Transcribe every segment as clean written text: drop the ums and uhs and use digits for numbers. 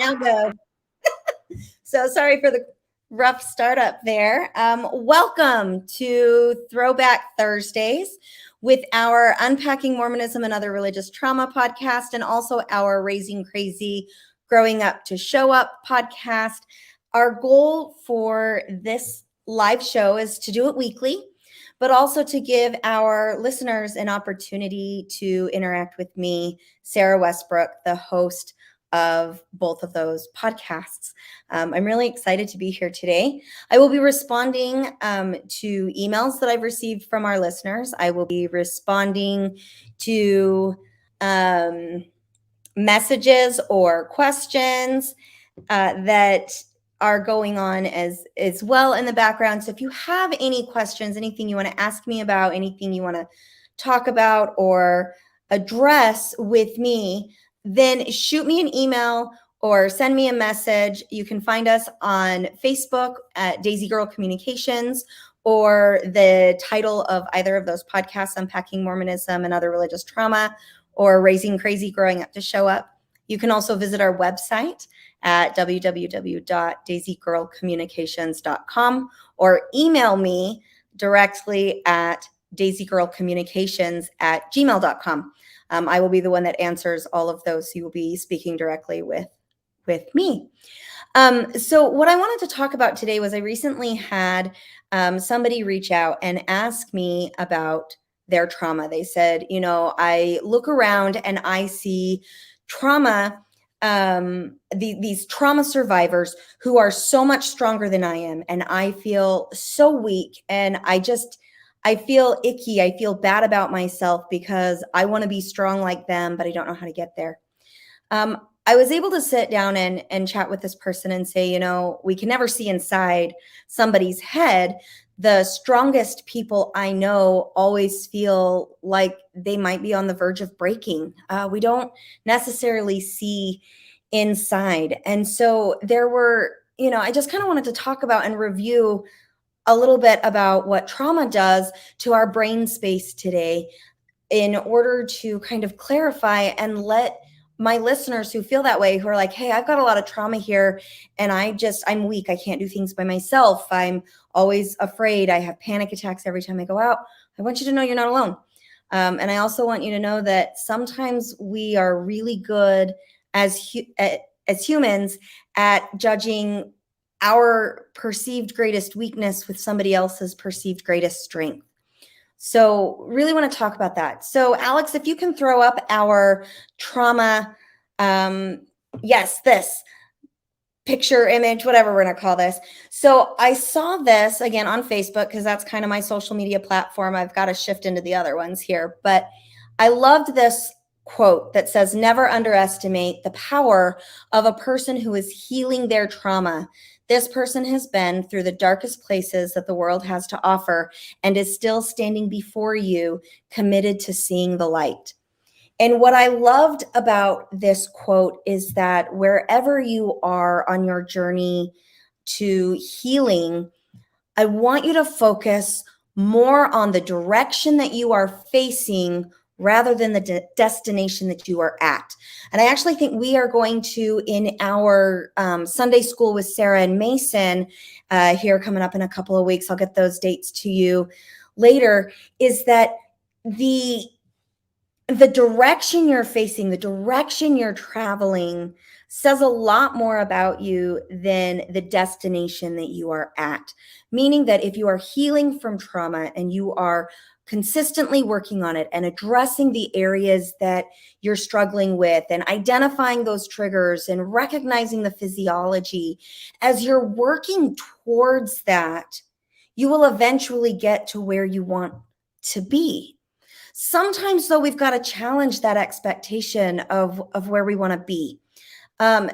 Now go. So sorry for the rough startup there. Welcome to Throwback Thursdays with our Unpacking Mormonism and Other Religious Trauma podcast, and also our Raising Crazy, Growing Up to Show Up podcast. Our goal for this live show is to do it weekly, but also to give our listeners an opportunity to interact with me, Sarah Westbrook, the host of both of those podcasts. I'm really excited to be here today. I will be responding to emails that I've received from our listeners. I will be responding to messages or questions that are going on as well in the background. So if you have any questions, anything you want to ask me about, anything you want to talk about or address with me, then shoot me an email or send me a message. You can find us on Facebook at Daisy Girl Communications, or the title of either of those podcasts, Unpacking Mormonism and Other Religious Trauma, or Raising Crazy, Growing Up to Show Up. You can also visit our website at www.daisygirlcommunications.com or email me directly at daisygirlcommunications@gmail.com. I will be the one that answers all of those. So you will be speaking directly with me. So what I wanted to talk about today was I recently had somebody reach out and ask me about their trauma. They said, I look around and I see trauma, these trauma survivors who are so much stronger than I am. And I feel so weak, and I feel icky. I feel bad about myself because I want to be strong like them, but I don't know how to get there. I was able to sit down and chat with this person and say, we can never see inside somebody's head. The strongest people I know always feel like they might be on the verge of breaking. We don't necessarily see inside. And so there were, I just kind of wanted to talk about and review a little bit about what trauma does to our brain space today, in order to kind of clarify and let my listeners who feel that way, who are like, hey, I've got a lot of trauma here and I'm weak. I can't do things by myself. I'm always afraid. I have panic attacks every time I go out. I want you to know you're not alone. And I also want you to know that sometimes we are really good as humans at judging our perceived greatest weakness with somebody else's perceived greatest strength. So really want to talk about that. So Alex, if you can throw up our trauma, this picture, image, whatever we're going to call this. So I saw this again on Facebook because that's kind of my social media platform. I've got to shift into the other ones here, but I loved this quote that says, never underestimate the power of a person who is healing their trauma. This person has been through the darkest places that the world has to offer and is still standing before you, committed to seeing the light. And what I loved about this quote is that wherever you are on your journey to healing, I want you to focus more on the direction that you are facing rather than the destination that you are at. And I actually think we are going to, in our Sunday school with Sarah and Mason here coming up in a couple of weeks, I'll get those dates to you later, is that the direction you're facing, the direction you're traveling says a lot more about you than the destination that you are at. Meaning that if you are healing from trauma and you are consistently working on it and addressing the areas that you're struggling with and identifying those triggers and recognizing the physiology, as you're working towards that, you will eventually get to where you want to be. Sometimes, though, we've got to challenge that expectation of where we want to be.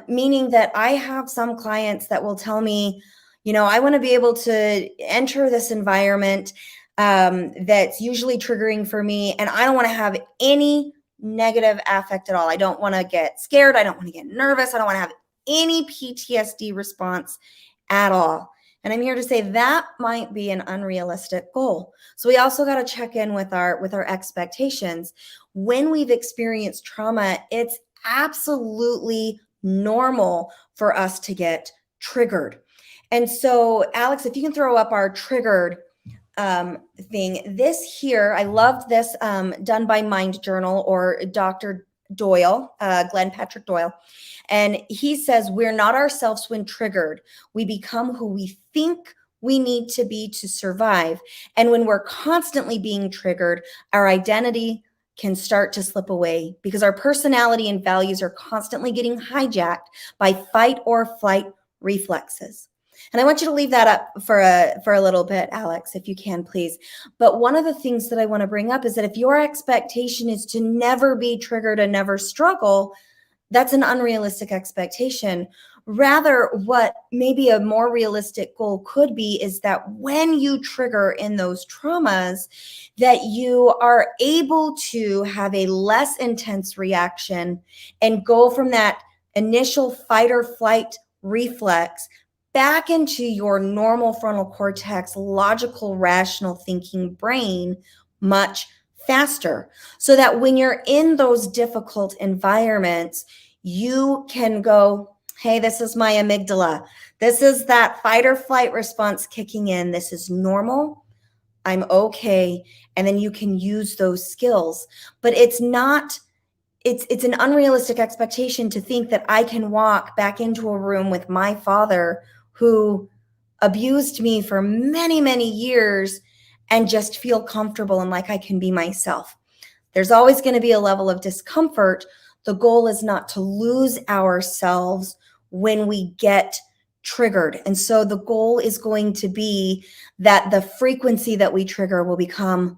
Meaning that I have some clients that will tell me, I want to be able to enter this environment that's usually triggering for me, and I don't want to have any negative affect at all. I don't want to get scared. I don't want to get nervous. I don't want to have any PTSD response at all. And I'm here to say that might be an unrealistic goal. So we also got to check in with our expectations. When we've experienced trauma, it's absolutely normal for us to get triggered. And so, Alex, if you can throw up our triggered thing. This here, I loved this, done by Mind Journal or Dr. Doyle, Glenn Patrick Doyle. And he says, we're not ourselves when triggered. We become who we think we need to be to survive. And when we're constantly being triggered, our identity can start to slip away because our personality and values are constantly getting hijacked by fight or flight reflexes. And I want you to leave that up for a little bit, Alex, if you can, please. But one of the things that I want to bring up is that if your expectation is to never be triggered and never struggle, that's an unrealistic expectation. Rather, what maybe a more realistic goal could be is that when you trigger in those traumas, that you are able to have a less intense reaction and go from that initial fight or flight reflex back into your normal frontal cortex, logical, rational thinking brain much faster. So that when you're in those difficult environments, you can go, hey, this is my amygdala. This is that fight or flight response kicking in. This is normal. I'm okay. And then you can use those skills. But it's not, it's an unrealistic expectation to think that I can walk back into a room with my father who abused me for many, many years and just feel comfortable and like I can be myself. There's always going to be a level of discomfort. The goal is not to lose ourselves when we get triggered. And so the goal is going to be that the frequency that we trigger will become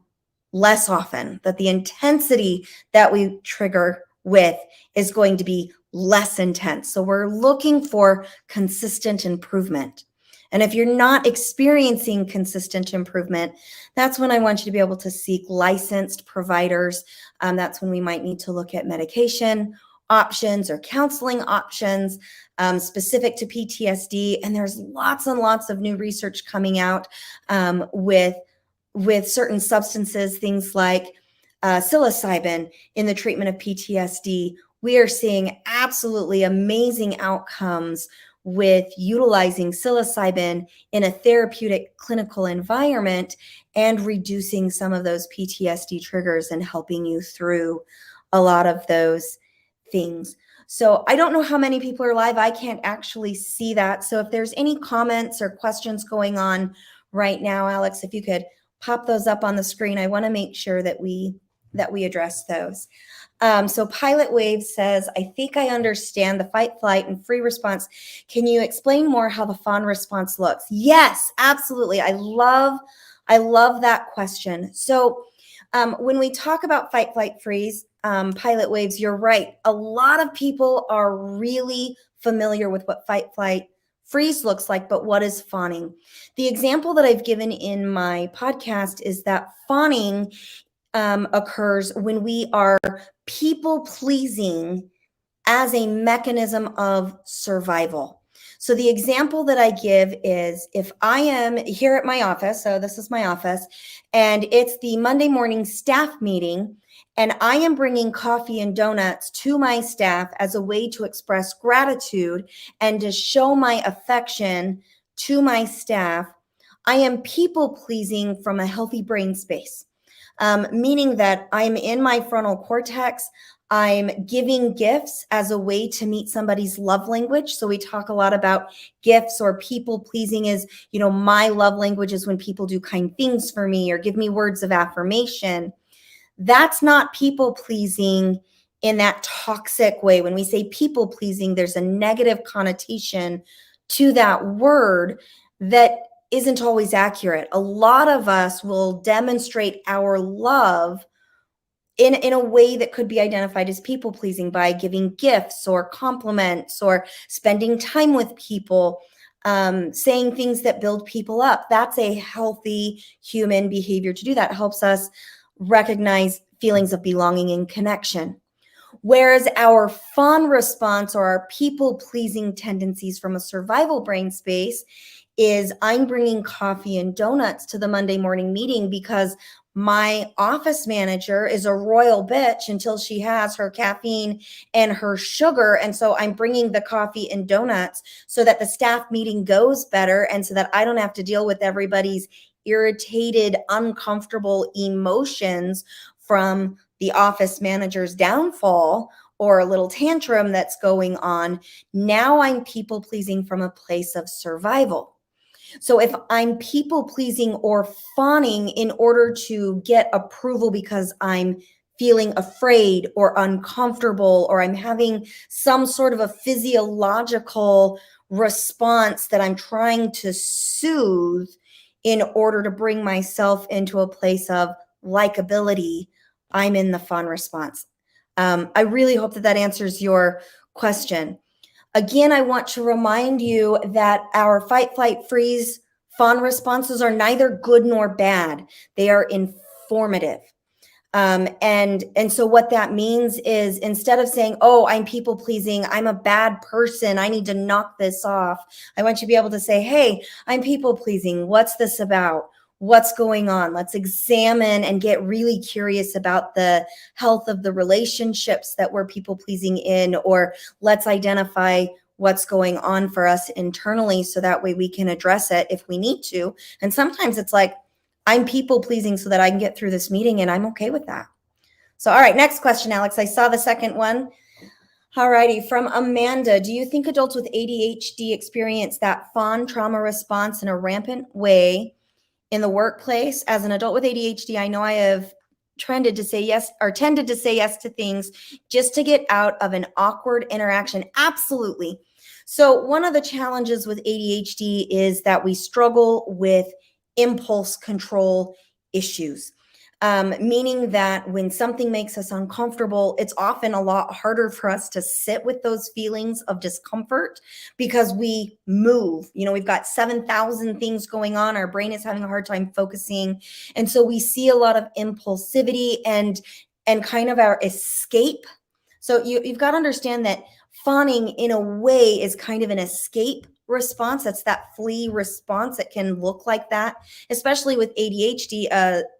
less often, that the intensity that we trigger with is going to be less intense. So we're looking for consistent improvement. And if you're not experiencing consistent improvement, that's when I want you to be able to seek licensed providers. That's when we might need to look at medication options or counseling options specific to PTSD. And there's lots and lots of new research coming out with certain substances, things like psilocybin in the treatment of PTSD. We are seeing absolutely amazing outcomes with utilizing psilocybin in a therapeutic clinical environment and reducing some of those PTSD triggers and helping you through a lot of those things. So I don't know how many people are live. I can't actually see that. So if there's any comments or questions going on right now, Alex, if you could pop those up on the screen, I want to make sure that we address those. So Pilot Wave says, I think I understand the fight, flight, and free response. Can you explain more how the fawn response looks? Yes, absolutely. I love that question. So when we talk about fight, flight, freeze, Pilot Waves, you're right. A lot of people are really familiar with what fight, flight, freeze looks like, but what is fawning? The example that I've given in my podcast is that fawning occurs when we are people pleasing as a mechanism of survival. So the example that I give is if I am here at my office, so this is my office, and it's the Monday morning staff meeting, and I am bringing coffee and donuts to my staff as a way to express gratitude and to show my affection to my staff, I am people pleasing from a healthy brain space. Meaning that I'm in my frontal cortex. I'm giving gifts as a way to meet somebody's love language. So we talk a lot about gifts or people pleasing is, my love language is when people do kind things for me or give me words of affirmation. That's not people pleasing in that toxic way. When we say people pleasing, there's a negative connotation to that word that isn't always accurate. A lot of us will demonstrate our love in a way that could be identified as people pleasing by giving gifts or compliments or spending time with people, saying things that build people up. That's a healthy human behavior to do. That helps us recognize feelings of belonging and connection. Whereas our fawn response or our people pleasing tendencies from a survival brain space is I'm bringing coffee and donuts to the Monday morning meeting because My office manager is a royal bitch until she has her caffeine and her sugar. And so I'm bringing the coffee and donuts so that the staff meeting goes better and so that I don't have to deal with everybody's irritated, uncomfortable emotions from the office manager's downfall or a little tantrum that's going on. Now I'm people pleasing from a place of survival. So if I'm people pleasing or fawning in order to get approval because I'm feeling afraid or uncomfortable, or I'm having some sort of a physiological response that I'm trying to soothe in order to bring myself into a place of likability, I'm in the fawn response. I really hope that that answers your question. Again, I want to remind you that our fight, flight, freeze fawn responses are neither good nor bad. They are informative. And so what that means is, instead of saying, oh, I'm people pleasing, I'm a bad person, I need to knock this off, I want you to be able to say, hey, I'm people pleasing. What's this about? What's going on? Let's examine and get really curious about the health of the relationships that we're people pleasing in, or let's identify what's going on for us internally so that way we can address it if we need to. And sometimes it's like, I'm people pleasing so that I can get through this meeting, and I'm okay with that. So, all right, next question, Alex. I saw the second one. All righty, from Amanda. Do you think adults with ADHD experience that fawn trauma response in a rampant way in the workplace? As an adult with ADHD, I know I have tended to say yes to things just to get out of an awkward interaction. Absolutely. So one of the challenges with ADHD is that we struggle with impulse control issues. Meaning that when something makes us uncomfortable, it's often a lot harder for us to sit with those feelings of discomfort because we move. You know, we've got 7,000 things going on. Our brain is having a hard time focusing. And so we see a lot of impulsivity and kind of our escape. So you've got to understand that fawning in a way is kind of an escape response. That's that flee response. It can look like that, especially with ADHD.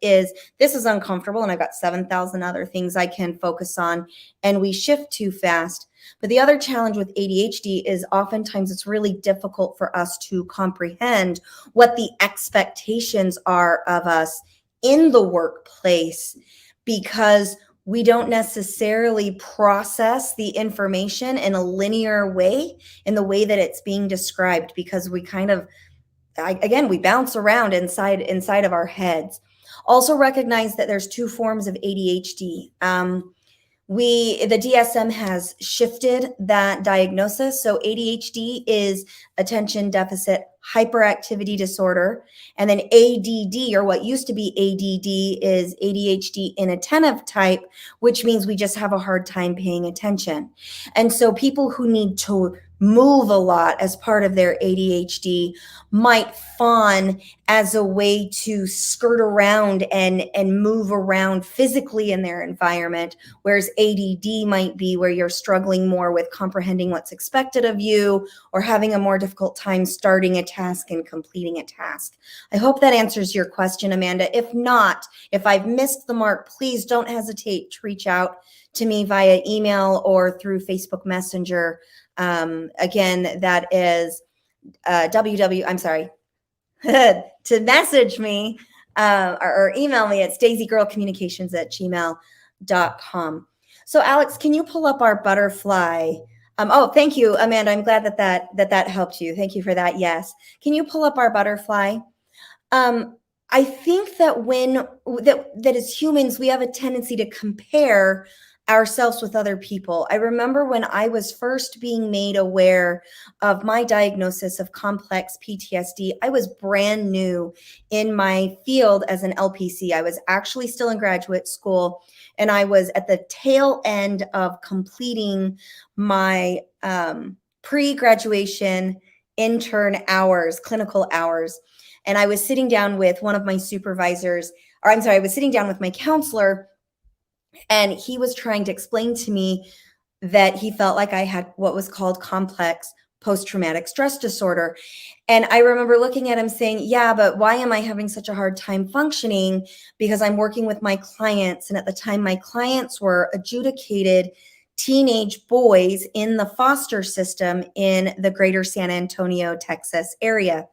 Is this is uncomfortable and I've got 7,000 other things I can focus on, and we shift too fast. But the other challenge with ADHD is oftentimes it's really difficult for us to comprehend what the expectations are of us in the workplace, because we don't necessarily process the information in a linear way, in the way that it's being described, because we kind of, again, we bounce around inside of our heads. Also recognize that there's two forms of ADHD. The DSM has shifted that diagnosis. So ADHD is attention deficit hyperactivity disorder. And then ADD, or what used to be ADD, is ADHD inattentive type, which means we just have a hard time paying attention. And so people who need to move a lot as part of their ADHD might fawn as a way to skirt around and move around physically in their environment, whereas ADD might be where you're struggling more with comprehending what's expected of you, or having a more difficult time starting a task and completing a task. I hope that answers your question, Amanda. If not, if I've missed the mark, please don't hesitate to reach out to me via email or through Facebook Messenger. Again, that is to message me or email me at stacyGirlCommunications@gmail.com. So Alex, can you pull up our butterfly? Oh, thank you, Amanda. I'm glad that helped you. Thank you for that. Yes. Can you pull up our butterfly? I think that as humans, we have a tendency to compare ourselves with other people. I remember when I was first being made aware of my diagnosis of complex PTSD, I was brand new in my field as an LPC. I was actually still in graduate school, and I was at the tail end of completing my pre-graduation intern hours, clinical hours. And I was sitting down with one of my supervisors, or I'm sorry, I was sitting down with my counselor, and he was trying to explain to me that he felt like I had what was called complex post-traumatic stress disorder. And I remember looking at him saying, yeah, but why am I having such a hard time functioning? Because I'm working with my clients. And at the time, my clients were adjudicated teenage boys in the foster system in the greater San Antonio, Texas area.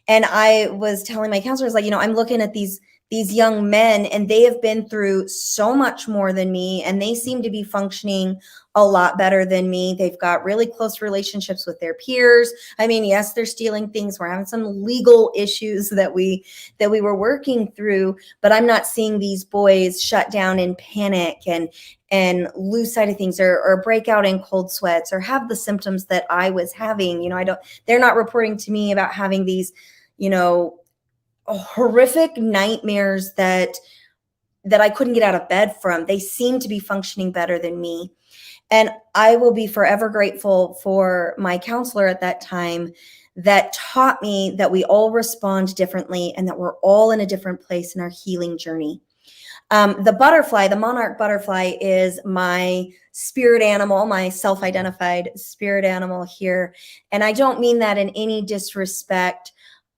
And I was telling my counselor, I was like, I'm looking at these young men, and they have been through so much more than me, and they seem to be functioning a lot better than me. They've got really close relationships with their peers. I mean, yes, they're stealing things. We're having some legal issues that we were working through, but I'm not seeing these boys shut down in panic and lose sight of things, or break out in cold sweats, or have the symptoms that I was having. They're not reporting to me about having these, horrific nightmares that I couldn't get out of bed from. They seem to be functioning better than me. And I will be forever grateful for my counselor at that time that taught me that we all respond differently and that we're all in a different place in our healing journey. The butterfly, the monarch butterfly, is my spirit animal, my self-identified spirit animal here. And I don't mean that in any disrespect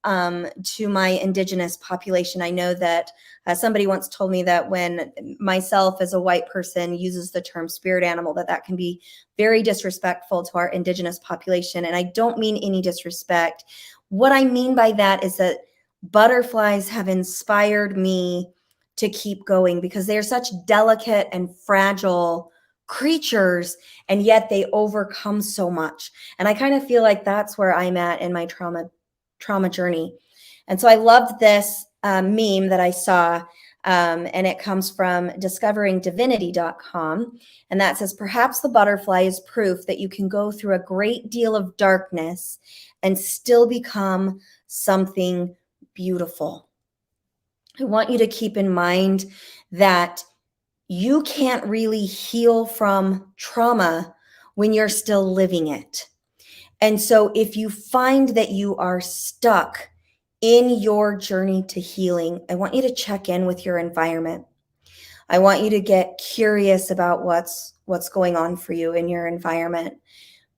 to my indigenous population. I know that somebody once told me that when myself as a white person uses the term spirit animal, that can be very disrespectful to our indigenous population. And I don't mean any disrespect. What I mean by that is that butterflies have inspired me to keep going, because they are such delicate and fragile creatures, and yet they overcome so much. And I kind of feel like that's where I'm at in my trauma journey. And so I loved this meme that I saw, and it comes from discoveringdivinity.com. And that says, perhaps the butterfly is proof that you can go through a great deal of darkness and still become something beautiful. I want you to keep in mind that you can't really heal from trauma when you're still living it. And so if you find that you are stuck in your journey to healing, I want you to check in with your environment. I want you to get curious about what's going on for you in your environment.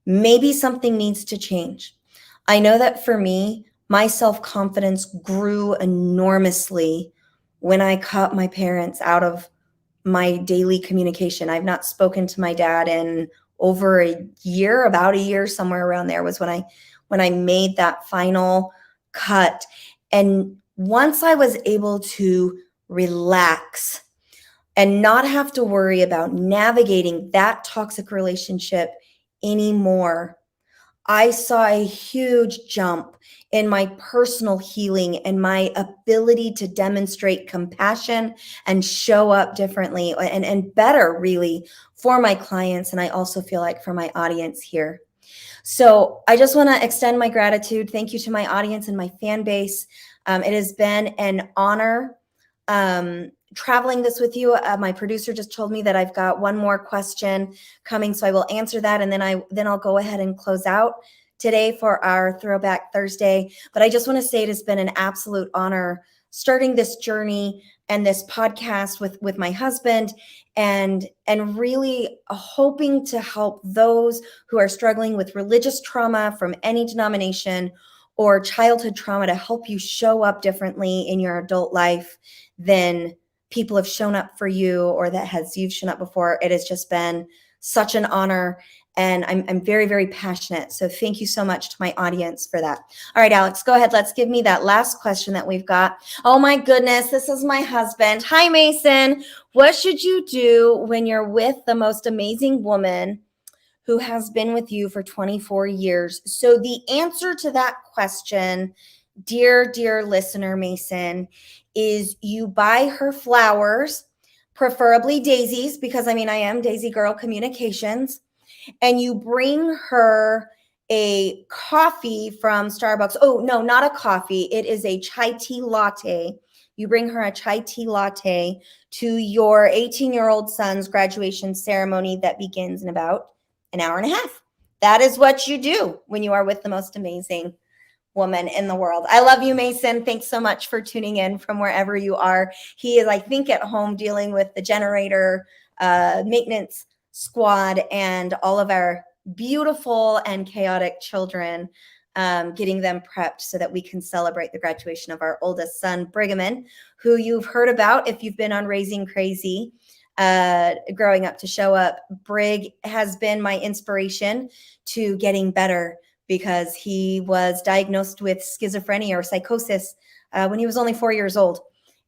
Maybe something needs to change. I know that for me, my self-confidence grew enormously when I cut my parents out of my daily communication. I've not spoken to my dad in over a year, about a year, somewhere around there was when I made that final cut. And once I was able to relax and not have to worry about navigating that toxic relationship anymore, I saw a huge jump in my personal healing and my ability to demonstrate compassion and show up differently and better, really, for my clients. And I also feel like for my audience here. So I just want to extend my gratitude. Thank you to my audience and my fan base. It has been an honor traveling this with you. My producer just told me that I've got one more question coming, so I will answer that, and then I'll go ahead and close out today for our Throwback Thursday. But I just want to say it has been an absolute honor starting this journey and this podcast with my husband, and really hoping to help those who are struggling with religious trauma from any denomination or childhood trauma, to help you show up differently in your adult life than people have shown up for you, or you've shown up before. It has just been such an honor, and I'm very, very passionate. So thank you so much to my audience for that. All right, Alex, go ahead. Let's give me that last question that we've got. Oh my goodness, this is my husband. Hi, Mason. What should you do when you're with the most amazing woman who has been with you for 24 years? So the answer to that question, dear listener Mason, is you buy her flowers, preferably daisies, because I am Daisy Girl Communications, and you bring her a coffee from Starbucks. Oh, no, not a coffee. It is a chai tea latte. You bring her a chai tea latte to your 18-year-old son's graduation ceremony that begins in about an hour and a half. That is what you do when you are with the most amazing woman in the world. I love you, Mason. Thanks so much for tuning in from wherever you are. He is, I think, at home dealing with the generator maintenance squad and all of our beautiful and chaotic children, getting them prepped so that we can celebrate the graduation of our oldest son, Brigham, who you've heard about if you've been on Raising Crazy, growing up to show up. Brig has been my inspiration to getting better because he was diagnosed with schizophrenia or psychosis when he was only 4 years old.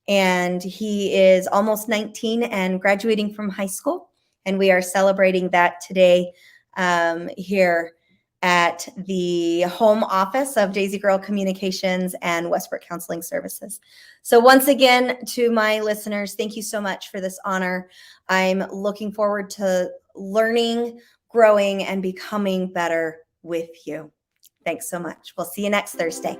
And he is almost 19 and graduating from high school. And we are celebrating that today here at the home office of Daisy Girl Communications and Westbrook Counseling Services. So once again, to my listeners, thank you so much for this honor. I'm looking forward to learning, growing, and becoming better with you. Thanks so much. We'll see you next Thursday.